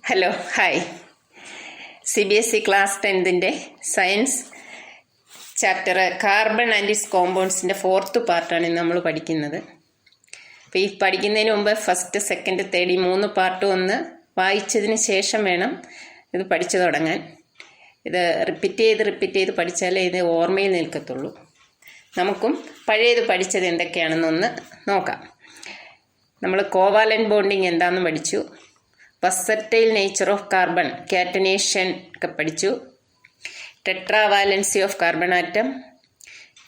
Hello, hi. CBSE class 10ൻ്റെ science chapter carbon and its കോമ്പൗണ്ട്സിൻ്റെ 4th പാർട്ടാണ് ഇന്ന് നമ്മൾ പഠിക്കുന്നത്. അപ്പോൾ ഈ പഠിക്കുന്നതിന് മുമ്പ് ഫസ്റ്റ്, സെക്കൻഡ്, തേർഡ് ഈ 3 പാർട്ടും ഒന്ന് വായിച്ചതിന് ശേഷം വേണം ഇത് പഠിച്ചു തുടങ്ങാൻ. ഇത് റിപ്പീറ്റ് ചെയ്ത് പഠിച്ചാലേ ഇത് ഓർമ്മയിൽ നിൽക്കത്തുള്ളൂ. നമുക്കും പഴയത് പഠിച്ചത് എന്തൊക്കെയാണെന്നൊന്ന് നോക്കാം. നമ്മൾ കോവാലന്റ് ബോണ്ടിങ് എന്താണെന്ന് പഠിച്ചു. Versatile nature of carbon, catenation ഒക്കെ പഠിച്ചു. Tetravalency of carbon atom,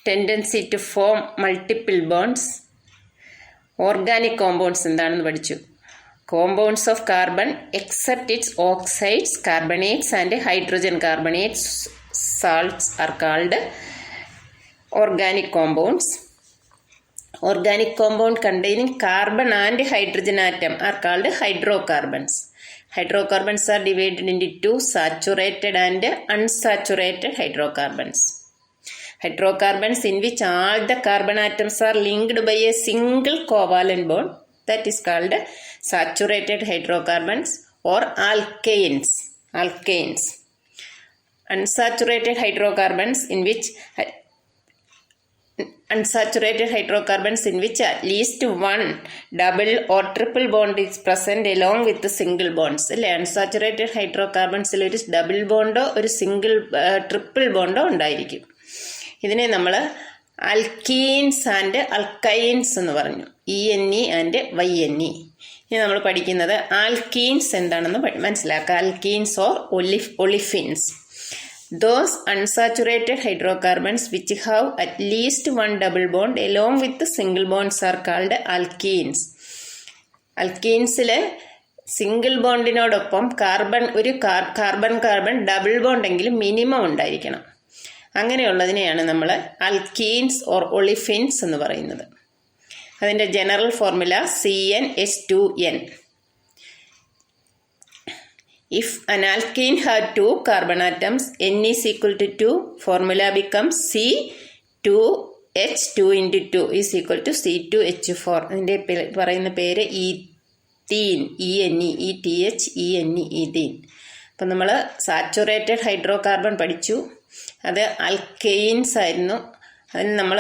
tendency to form multiple bonds, organic compounds എന്താണെന്ന് പഠിച്ചു. Compounds of carbon except its oxides, carbonates and hydrogen carbonates salts are called organic compounds. Organic compound containing carbon and hydrogen atom are called hydrocarbons. Hydrocarbons are divided into two, saturated and unsaturated hydrocarbons. Hydrocarbons in which all the carbon atoms are linked by a single covalent bond, that is called saturated hydrocarbons or alkanes. Unsaturated hydrocarbons in which at least one double or triple bond is present along with the single bonds. അല്ലേ, unsaturated ഹൈഡ്രോകാർബൺസിൽ ഒരു double ബോണ്ടോ ഒരു single triple ബോണ്ടോ ഉണ്ടായിരിക്കും. ഇതിനെ നമ്മൾ അൽക്കീൻസ് and അൽക്കൈൻസ് എന്ന് പറഞ്ഞു. ENE and YNE. ഇനി നമ്മൾ പഠിക്കുന്നത് ആൽക്കീൻസ് എന്താണെന്ന് മനസ്സിലാക്കുക. Alkenes or olefins. Those unsaturated hydrocarbons which have at least one double bond along with the single bonds are called alkenes. Alkenesile single ബോണ്ടിനോടൊപ്പം കാർബൺ ഡബിൾ ബോണ്ട് എങ്കിലും minimum ഉണ്ടായിരിക്കണം. അങ്ങനെയുള്ളതിനെയാണ് നമ്മൾ അൽക്കീൻസ് ഓർ ഒളിഫിൻസ് എന്ന് പറയുന്നത്. അതിൻ്റെ general formula CnH2n. If an alkene had 2 carbon atoms, N is equal to 2, formula becomes C2H2 into 2 is equal to C2H4. അതിൻ്റെ പറയുന്ന പേര് ഈത്തീൻ, ENE, ETHENE. അപ്പം നമ്മൾ സാച്ചുറേറ്റഡ് ഹൈഡ്രോ കാർബൺ പഠിച്ചു. അത് അൽക്കെയിൻസ് ആയിരുന്നു. അതിന് നമ്മൾ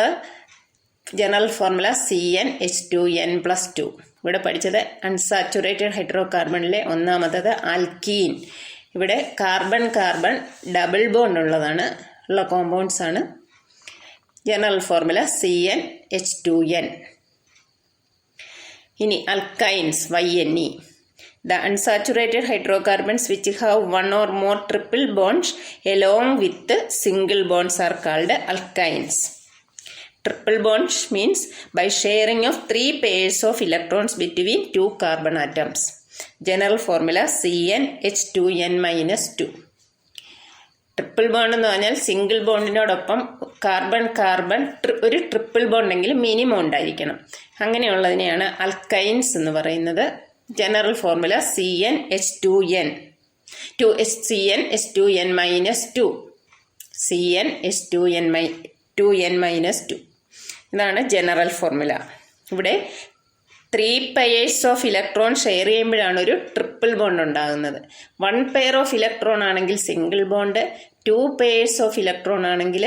ജനറൽ ഫോർമുല CnH2n+2. ഇവിടെ പഠിച്ചത് അൺസാച്ചുറേറ്റഡ് ഹൈഡ്രോ കാർബണിലെ ഒന്നാമത്തത് ആൽക്കീൻ. ഇവിടെ കാർബൺ ഡബിൾ ബോണ്ട് ഉള്ള കോമ്പൗണ്ട്സ് ആണ്. General formula CnH2n. ഇനി അൽക്കൈൻസ് YNE. The unsaturated hydrocarbons which have one or more triple bonds along with single bonds are called alkynes. Triple bonds means by sharing of 3 pairs of electrons between 2 carbon atoms. General formula CnH2n-2. Triple bond എന്ന് പറഞ്ഞാൽ single ബോണ്ടിനോടൊപ്പം carbon ഒരു triple ബോണ്ടെങ്കിലും minimum ഉണ്ടായിരിക്കണം. അങ്ങനെയുള്ളതിനെയാണ് അൽക്കൈൻസ് എന്ന് പറയുന്നത്. General formula CnH2n. CnH2n-2. CnH2n-2. ഇതാണ് general formula. ഇവിടെ 3 pairs of electron share ചെയ്യുമ്പോഴാണ് ഒരു ട്രിപ്പിൾ ബോണ്ട് ഉണ്ടാകുന്നത്. 1 pair ഓഫ് ഇലക്ട്രോൺ ആണെങ്കിൽ single bond, 2 pairs of electron ആണെങ്കിൽ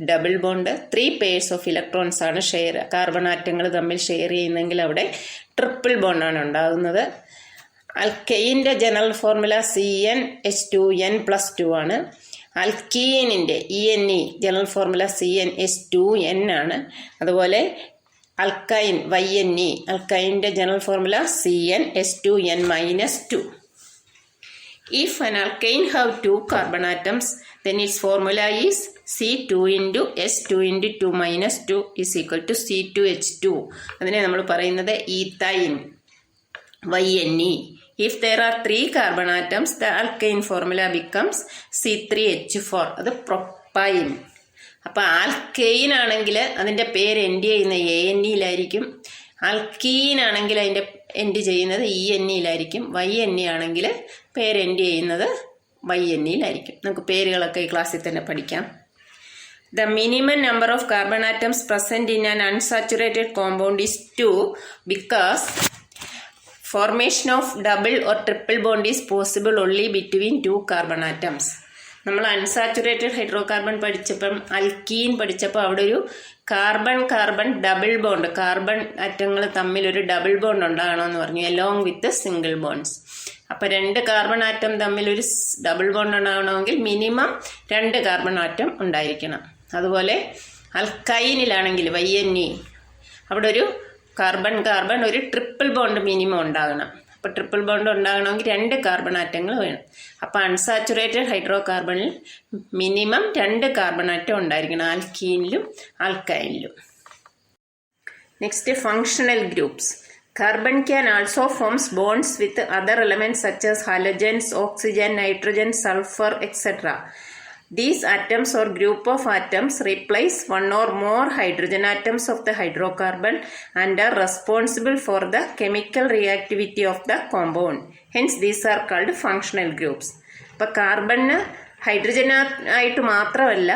double bond, 3 pairs of electrons ആണ് കാർബൺ ആറ്റങ്ങൾ തമ്മിൽ ഷെയർ ചെയ്യുന്നെങ്കിൽ അവിടെ ട്രിപ്പിൾ ബോണ്ടാണ് ഉണ്ടാകുന്നത്. അൽക്കൈൻ്റെ ജനറൽ ഫോർമുല CnH2n+2 ആണ്. അൽക്കീനിൻ്റെ ENE ജനറൽ ഫോർമുല CnH2n ആണ്. അതുപോലെ അൽക്കൈൻ YNE അൽക്കൈൻ്റെ general formula CnH2n-2. If an alkane have 2 carbon atoms, then its formula is C2H2 is equal to C2H2. അതിനെ നമ്മൾ പറയുന്നത് ethane YNE. If there are 3 carbon atoms, the alkane formula becomes C3H4. അത് propyne. അപ്പോൾ alkane ആണെങ്കിൽ അതിൻ്റെ പേര് end ചെയ്യുന്ന ANEയിലായിരിക്കും. Alkene ആണെങ്കിൽ അതിൻ്റെ എൻഡ് ചെയ്യുന്നത് ENEയിലായിരിക്കും. YNE ആണെങ്കിൽ പേര് എൻഡ് ചെയ്യുന്നത് YNEയിലായിരിക്കും. നമുക്ക് പേരുകളൊക്കെ ഈ ക്ലാസ്സിൽ തന്നെ പഠിക്കാം. The minimum number of carbon atoms present in an unsaturated compound is 2 because formation of double or triple bond is possible only between 2 carbon atoms. നമ്മൾ അൺസാച്ചുറേറ്റഡ് ഹൈഡ്രോ കാർബൺ പഠിച്ചപ്പം അൽക്കീൻ പഠിച്ചപ്പോൾ അവിടെ ഒരു കാർബൺ ഡബിൾ ബോണ്ട്, കാർബൺ ആറ്റങ്ങൾ തമ്മിൽ ഒരു double bond ഉണ്ടാകണമെന്ന് പറഞ്ഞു, along with single bonds. അപ്പോൾ 2 കാർബൺ ആറ്റം തമ്മിൽ ഒരു ഡബിൾ ബോണ്ട് ഉണ്ടാകണമെങ്കിൽ മിനിമം 2 കാർബൺ ആറ്റം ഉണ്ടായിരിക്കണം. അതുപോലെ അൽക്കൈനിലാണെങ്കിൽ YNE അവിടെ ഒരു കാർബൺ ഒരു ട്രിപ്പിൾ ബോണ്ട് മിനിമം ഉണ്ടാകണം. അപ്പോൾ ട്രിപ്പിൾ ബോണ്ട് ഉണ്ടാകണമെങ്കിൽ 2 കാർബൺ ആറ്റങ്ങൾ വേണം. അപ്പോൾ അൺസാച്ചുറേറ്റഡ് ഹൈഡ്രോ കാർബണിൽ മിനിമം 2 കാർബൺ ആറ്റം ഉണ്ടായിരിക്കണം, ആൽക്കീനിലും ആൽക്കൈനിലും. Next functional groups. Carbon can also form bonds with other elements such as halogens, oxygen, nitrogen, sulfur, etc. These atoms or group of atoms replace one or more hydrogen atoms of the hydrocarbon and are responsible for the chemical reactivity of the compound. Hence, these are called functional groups. അപ്പോൾ കാർബണിന് hydrogen ആയിട്ട് മാത്രമല്ല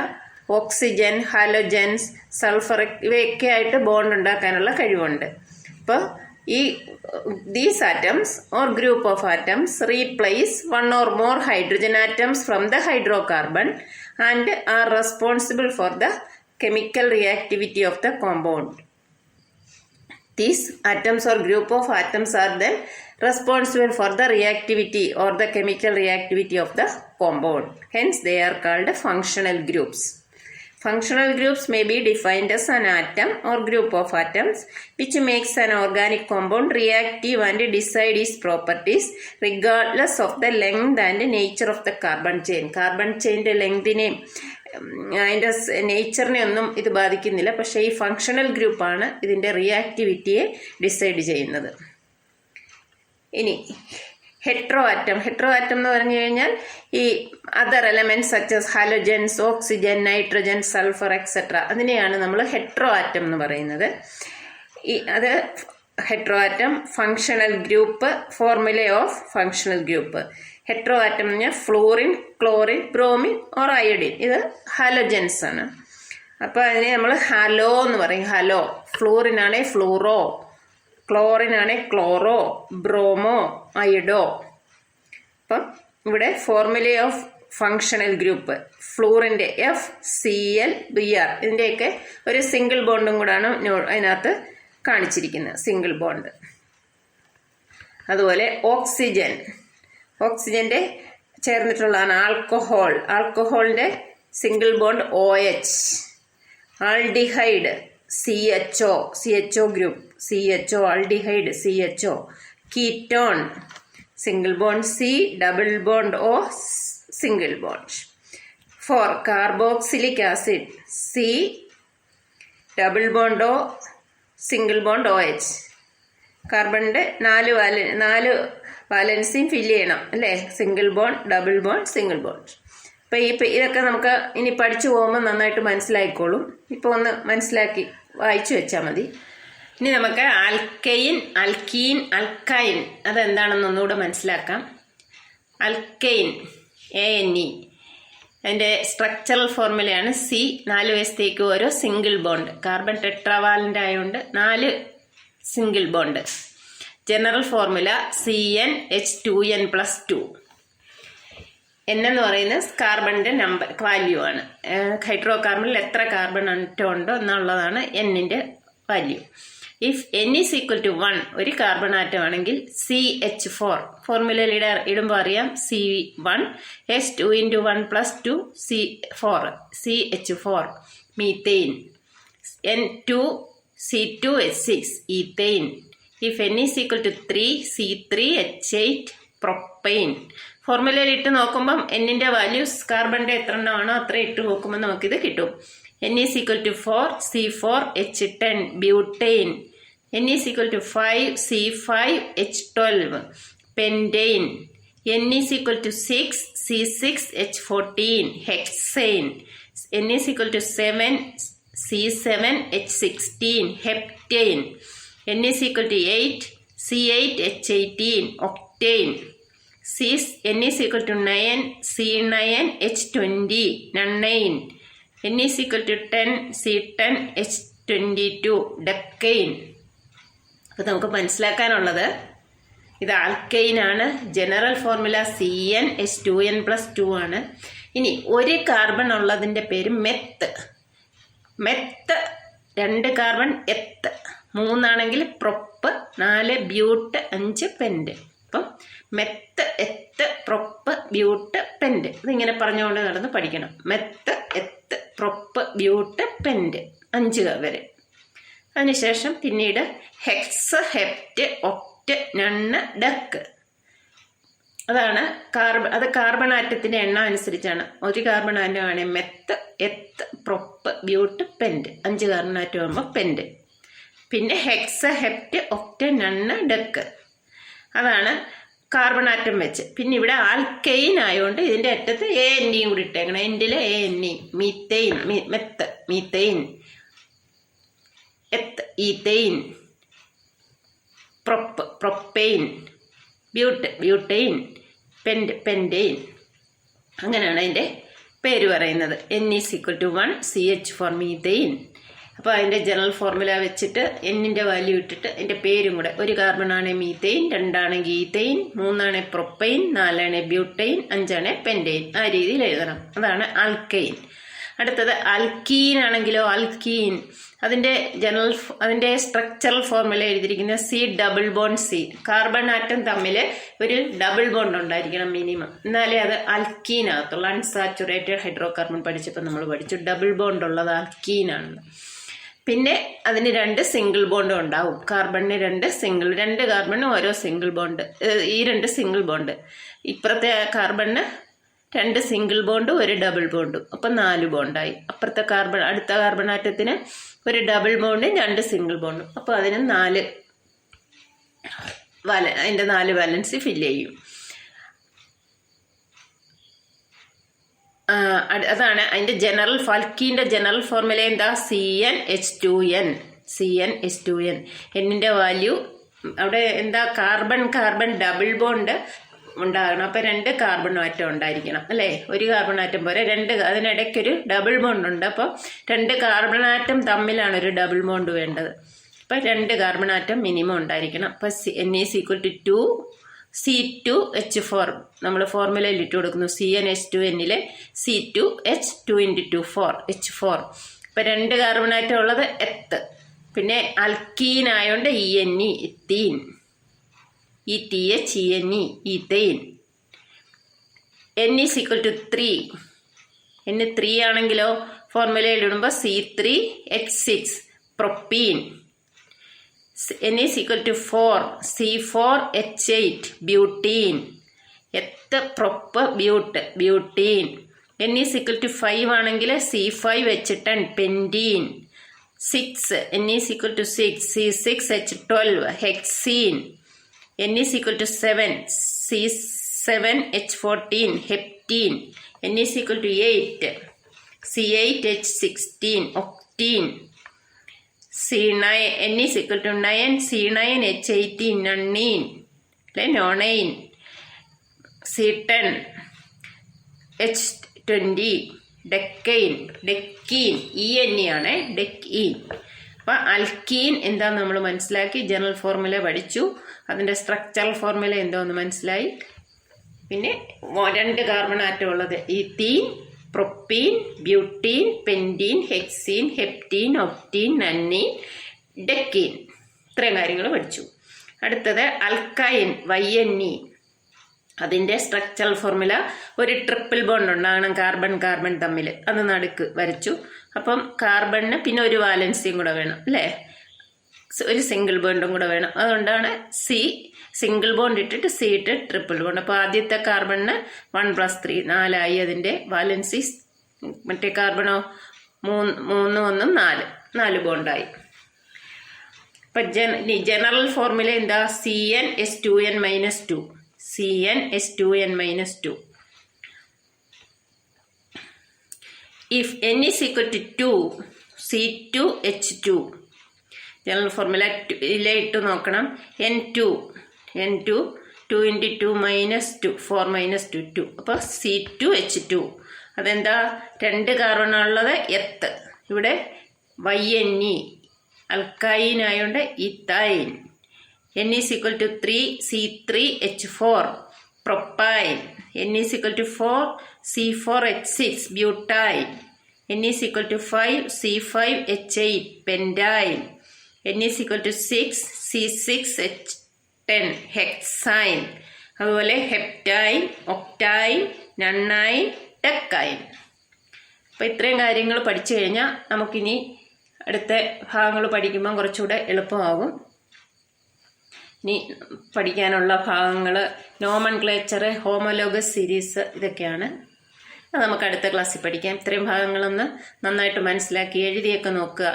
oxygen, halogens, sulphur ഇവയൊക്കെ ആയിട്ട് bond ഉണ്ടാക്കാനുള്ള കഴിവുണ്ട്. അപ്പോൾ these atoms or group of atoms replace one or more hydrogen atoms from the hydrocarbon and are responsible for the chemical reactivity of the compound. These atoms or group of atoms are then responsible for the reactivity or the chemical reactivity of the compound. Hence, they are called functional groups. Functional groups may be defined as an atom or group of atoms which makes an organic compound reactive and decide its properties regardless of the length and nature of the carbon chain. Carbon ചെയിൻ്റെ ലെങ്തിനെയും അതിൻ്റെ നേച്ചറിനെ ഒന്നും ഇത് ബാധിക്കുന്നില്ല. പക്ഷേ ഈ functional ഗ്രൂപ്പാണ് ഇതിൻ്റെ റിയാക്ടിവിറ്റിയെ ഡിസൈഡ് ചെയ്യുന്നത്. ഇനി ഹെട്രോ ആറ്റം എന്ന് പറഞ്ഞു കഴിഞ്ഞാൽ ഈ other elements such as halogens, oxygen, nitrogen, sulphur etcetera അതിനെയാണ് നമ്മൾ ഹെട്രോ ആറ്റം എന്ന് പറയുന്നത്. അത് hetero atom functional group, formula of functional group. Hetero atom എന്ന് പറഞ്ഞാൽ fluorine, chlorine, bromine or iodine, ഇത് ഹാലോജൻസ് ആണ്. അപ്പോൾ അതിനെ നമ്മൾ ഹാലോ എന്ന് പറയും. ഹാലോ. ഫ്ലൂറിനാണെ ഫ്ലൂറോ, ക്ലോറിനാണെ ക്ലോറോ, ബ്രോമോ, അയഡോ. അപ്പം ഇവിടെ ഫോർമുല ഓഫ് ഫങ്ഷണൽ ഗ്രൂപ്പ് ഫ്ലൂറിൻ്റെ FCl-Br ഇതിൻ്റെയൊക്കെ ഒരു സിംഗിൾ ബോണ്ടും കൂടാണ് അതിനകത്ത് കാണിച്ചിരിക്കുന്നത്, സിംഗിൾ ബോണ്ട്. അതുപോലെ ഓക്സിജൻ്റെ ചേർന്നിട്ടുള്ളതാണ് ആൽക്കഹോളിൻ്റെ single bond OH. Aldehyde CHO group, CHO aldehyde CHO. Ketone single bond C, double bond O, single bond. For carboxylic acid C, double bond O, single bond OH. കാർബണിൻ്റെ 4 വാലൻസിയും fill ചെയ്യണം അല്ലേ? Single bond, double bond, single bond. അപ്പോൾ ഇതൊക്കെ നമുക്ക് ഇനി പഠിച്ചു പോകുമ്പോൾ നന്നായിട്ട് മനസ്സിലായിക്കോളും. ഇപ്പോൾ ഒന്ന് മനസ്സിലാക്കി വായിച്ചു വെച്ചാൽ മതി. ഇനി നമുക്ക് ആൽക്കൈൻ, അൽക്കീൻ, അൽക്കൈൻ അതെന്താണെന്ന് ഒന്നുകൂടെ മനസ്സിലാക്കാം. അൽക്കൈൻ ANE അതിൻ്റെ സ്ട്രക്ചറൽ ഫോർമുലയാണ് C, 4 വശത്തേക്ക് ഓരോ സിംഗിൾ ബോണ്ട്. കാർബൺ ടെട്രാവാലൻ്റ് ആയതുകൊണ്ട് 4 single bond. General formula CnH2n+2. എന്ന് പറയുന്നത് കാർബണിൻ്റെ വാല്യൂ ആണ്. ഹൈഡ്രോ കാർബണിൽ എത്ര കാർബൺ ആറ്റം ഉണ്ടോ എന്നുള്ളതാണ് എന്നിൻ്റെ value. If n is equal to 1 ഒരു കാർബൺ ആറ്റം ആണെങ്കിൽ CH4 ഫോർമുലയിൽ ഇടുമ്പോൾ അറിയാം C1 H2 × 1 + 2 C4 CH4 methane. N2 C2H6 ethane. If n is equal to 3 C3H8 propane. ഫോർമുലയിൽ ഇട്ട് നോക്കുമ്പം എന്നിൻ്റെ വാല്യൂസ് കാർബണിൻ്റെ എത്ര എണ്ണമാണോ അത്ര ഇട്ട് നോക്കുമ്പോൾ നമുക്കിത് കിട്ടും. n is equal to 4 C4H10 butane. n is equal to 5 C5H12 pentane. n is equal to 6 C6H14 hexane. n is equal to 7 C7H16 heptane. n is equal to 8 C8H18 octane. n is equal to 9 C9H20 nonane. N is equal to 10 C10H22 ഡെക്കൈൻ. അപ്പോൾ നമുക്ക് മനസ്സിലാക്കാനുള്ളത് ഇത് alkyne ആണ്. General formula CnH2n+2 ആണ്. ഇനി ഒരു carbon ഉള്ളതിൻ്റെ പേര് meth. Meth 2 carbon എത്ത്, 3 ആണെങ്കിൽ പ്രൊപ്പ്, 4 ബ്യൂട്ട്, 5 പെൻറ്റ്. അപ്പം മെത്ത്, എത്ത്, പ്രൊപ്പ്, ബ്യൂട്ട്, പെൻറ്റ്. ഇതിങ്ങനെ പറഞ്ഞുകൊണ്ട് നടന്ന് പഠിക്കണം. Meth, eth, prop, but, pent, 5 വരെ. അതിനുശേഷം പിന്നീട് hex, hept, oct, non, dec. അതാണ് അത് കാർബൺ ആറ്റത്തിൻ്റെ എണ്ണം അനുസരിച്ചാണ്. ഒരു കാർബൺ ആറ്റമാണ് meth, eth, prop, but, pent. 5 carbon atom ആകുമ്പോൾ പെൻറ്റ്. പിന്നെ hex, hept, oct, non, dec. അതാണ് കാർബൺ ആറ്റം വെച്ച്. പിന്നെ ഇവിടെ ആൽക്കൈൻ ആയതുകൊണ്ട് ഇതിൻ്റെ അറ്റത്ത് ANE കൂടി ഇട്ടേക്കണം. എൻഡിൽ ANE. Methane, meth, methane, eth, ethane, prop, propane, but, butane, pent, pentane. അങ്ങനെയാണ് അതിൻ്റെ പേര് പറയുന്നത്. N is equal to 1 CH for methane. അപ്പോൾ അതിൻ്റെ ജനറൽ ഫോർമുല വെച്ചിട്ട് എന്നിൻ്റെ വാല്യൂ ഇട്ടിട്ട് അതിൻ്റെ പേരും കൂടെ, ഒരു കാർബണാണ് മീത്തൈൻ, 2 ആണെങ്കിൽ ഈത്തൈൻ, 3 ആണ് പ്രൊപ്പൈൻ, 4 ആണ് ബ്യൂട്ടൈൻ, 5 ആണ് പെൻറ്റൈൻ. ആ രീതിയിൽ എഴുതണം. അതാണ് ആൽക്കൈൻ. അടുത്തത് ആൽക്കീൻ ആണെങ്കിലോ ആൽക്കീൻ. അതിൻ്റെ സ്ട്രക്ചറൽ ഫോർമുല എഴുതിയിരിക്കുന്നത് C+C. കാർബൺ ആറ്റം തമ്മിൽ ഒരു ഡബിൾ ബോണ്ട് ഉണ്ടായിരിക്കണം മിനിമം, എന്നാലേ അത് ആൽക്കീൻ ആകത്തുള്ളൂ. അൺസാച്ചുറേറ്റഡ് ഹൈഡ്രോ കാർബൺ പഠിച്ചപ്പോൾ നമ്മൾ പഠിച്ചു ഡബിൾ ബോണ്ട് ഉള്ളത് ആൽക്കീൻ ആണെന്ന്. പിന്നെ അതിന് 2 സിംഗിൾ ബോണ്ടും ഉണ്ടാവും. കാർബണിന് 2 കാർബണിന് ഓരോ സിംഗിൾ ബോണ്ട്. ഈ 2 സിംഗിൾ ബോണ്ട്. ഇപ്പുറത്തെ കാർബണിന് 2 സിംഗിൾ ബോണ്ടും 1 ഡബിൾ ബോണ്ടും. അപ്പം 4 ബോണ്ടായി. അപ്പുറത്തെ അടുത്ത കാർബൺ ആറ്റത്തിന് 1 ഡബിൾ ബോണ്ടും 2 സിംഗിൾ ബോണ്ടും. അപ്പോൾ അതിന് 4 അതിൻ്റെ 4 വാലൻസി ഫില്ല് ചെയ്യും. അതാണ് അതിൻ്റെ ആൽക്കീൻ്റെ ജനറൽ ഫോർമുല എന്താ? CnH2n. എന്നിൻ്റെ വാല്യൂ അവിടെ എന്താ? കാർബൺ ഡബിൾ ബോണ്ട് ഉണ്ടാകണം. അപ്പം 2 കാർബൺ ആറ്റം ഉണ്ടായിരിക്കണം അല്ലേ? ഒരു കാർബൺ ആറ്റം പോലെ 2, അതിനിടയ്ക്കൊരു ഡബിൾ ബോണ്ട് ഉണ്ട്. അപ്പോൾ 2 കാർബൺ ആറ്റം തമ്മിലാണ് ഒരു ഡബിൾ ബോണ്ട് വേണ്ടത്. അപ്പം 2 കാർബൺ ആറ്റം മിനിമം ഉണ്ടായിരിക്കണം. അപ്പം N is equal to 2 C2H4 നമ്മൾ ഫോർമുലയിൽ ഇട്ട് കൊടുക്കുന്നു. CnH2n C2H 2 × 2 4 H4. ഇപ്പം 2 കാർബൺ ആറ്റം ഉള്ളത് എത്ത്. പിന്നെ അൽക്കീൻ ആയതുകൊണ്ട് ENE ethene, ETHENE ethane. N is equal to 3. N 3 ആണെങ്കിലോ ഫോർമുലയിൽ ഇടുമ്പോൾ C3H6 propene. N is equal to 4 C4H8 butene. Eth, prop, butene. N is equal to 5 ആണെങ്കിൽ C5H10 പെൻറ്റീൻ. 6 N is equal to 6 C6H12 ഹെക്സീൻ. N is equal to 7 C7H14 heptene. N is equal to 8 C8H16 octene. N is equal to 9 C9H18 nonene. Nonene. C10 H20 decane. ENE ആണ് ഡെക്കീൻ. അപ്പം അൽക്കീൻ എന്താണെന്ന് നമ്മൾ മനസ്സിലാക്കി. General formula പഠിച്ചു. അതിൻ്റെ structural formula എന്തോന്ന് മനസ്സിലായി. പിന്നെ 2 കാർബൺ ആറ്റം ഉള്ളത് ഈത്തീൻ, പ്രൊപ്പീൻ, ബ്യൂട്ടീൻ, പെൻറ്റീൻ, ഹെക്സീൻ, ഹെപ്റ്റീൻ, ഒക്ടീൻ, നന്നീൻ, ഡെക്കീൻ. ഇത്രയും കാര്യങ്ങൾ പഠിച്ചു. അടുത്തത് അൽക്കൈൻ YNE. അതിൻ്റെ സ്ട്രക്ചറൽ ഫോർമുല ഒരു ട്രിപ്പിൾ ബോണ്ട് ഉണ്ടാകണം കാർബൺ തമ്മിൽ. അത് നടുക്ക് വരച്ചു. അപ്പം കാർബണിന് പിന്നെ ഒരു വാലൻസിയും കൂടെ വേണം അല്ലേ? ഒരു സിംഗിൾ ബോണ്ടും കൂടെ വേണം. അതുകൊണ്ടാണ് സിംഗിൾ ബോണ്ട് ഇട്ടിട്ട് C ഇട്ട് ട്രിപ്പിൾ ബോണ്ട്. അപ്പോൾ ആദ്യത്തെ കാർബണിന് 1 + 3 4 അതിൻ്റെ വാലൻസി. മറ്റേ കാർബണോ 3 1 4 ബോണ്ടായി. അപ്പം ജനറൽ ഫോർമുല എന്താ? CnH2n - 2. CnH2n - 2. If n is equal to 2 C2H2. General formula ഇട്ട് നോക്കണം. N2 2 × 2 - 2 4 - 2 2. അപ്പോൾ C2H2. അതെന്താ? 2 കാർബണുള്ളത് എത്ത്. ഇവിടെ YNE അൽക്കൈൻ ആയതുകൊണ്ട് ഇത്തൈൻ. N is equal to 3 C3H4 propyne. N is equal to 4 C4H6 butyne. N is equal to 5 C5H8 pentane. N is equal to 6 C6H10 hexyne. അതുപോലെ heptyne, octane, നണ്ണൈൻ, ഡെക്കൈൻ. അപ്പോൾ ഇത്രയും കാര്യങ്ങൾ പഠിച്ചു കഴിഞ്ഞാൽ നമുക്കിനി അടുത്ത ഭാഗങ്ങൾ പഠിക്കുമ്പം കുറച്ചുകൂടെ എളുപ്പമാകും. ഇനി പഠിക്കാനുള്ള ഭാഗങ്ങൾ നോമൻക്ലേച്ചർ, ഹോമോലോഗസ് സീരീസ്, ഇതൊക്കെയാണ്. അത് നമുക്ക് അടുത്ത ക്ലാസ്സിൽ പഠിക്കാം. ഇത്രയും ഭാഗങ്ങളൊന്ന് നന്നായിട്ട് മനസ്സിലാക്കി എഴുതിയൊക്കെ നോക്കുക.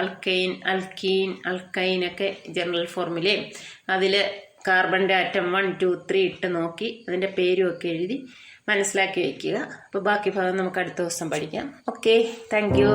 അൽക്കെയിൻ, അൽക്കീൻ, അൽക്കൈനൊക്കെ ജനറൽ ഫോർമുലയും അതിൽ കാർബണിൻ്റെ ആറ്റം 1, 2, 3 ഇട്ട് നോക്കി അതിൻ്റെ പേരും ഒക്കെ എഴുതി മനസ്സിലാക്കി വയ്ക്കുക. അപ്പോൾ ബാക്കി ഭാഗം നമുക്ക് അടുത്ത ദിവസം പഠിക്കാം. Okay, thank you.